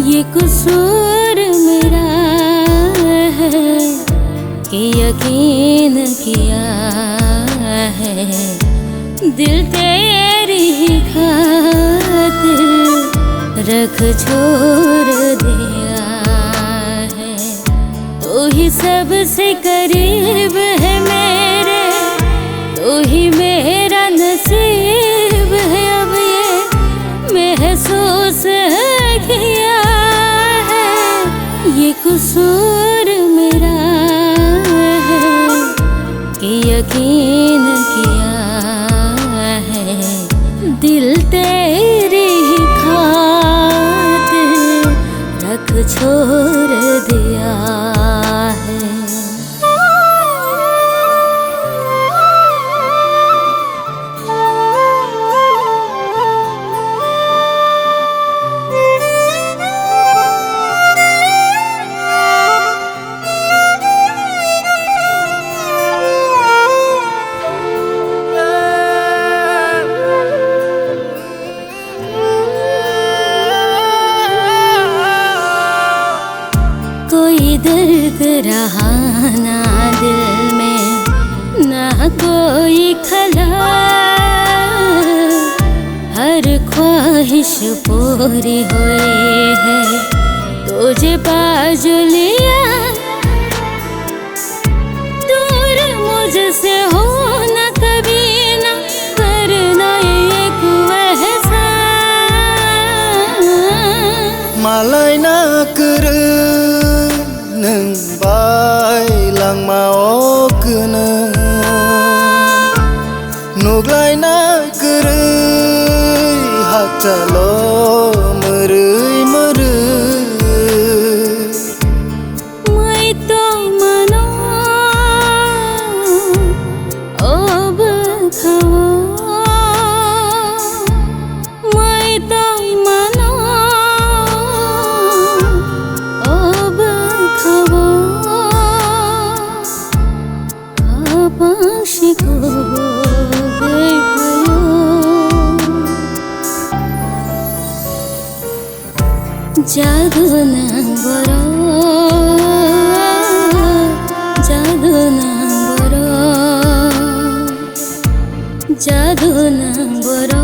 ये कसूर मेरा है कि यकीन किया है दिल तेरी ही खातिर रख छोड़ दिया है। तू ही सबसे करीब है मेरे, तू ही मेरा नसीब है। अब ये महसूस किया है ये कसूर मेरा है कि यकीन किया है दिल तेरी ही खातिर रख छोड़ दिया है। कोई दर्द रहा ना दिल में, ना कोई खला, हर ख्वाहिश पूरी हुई है तुझे बाजू लिया। दूर मुझसे हो ना कभी ना करना एक एहसान। मालाय ना कर नों बायलांमावखौनो नुग्लायना गोरै हाथाल' मोरै मोरै। मैं तो मनो अब खाओ, मैं तो मनो अब खाओ। आशिको भयो जादू ना बरो, जादू ना बरो, जादू ना बरो।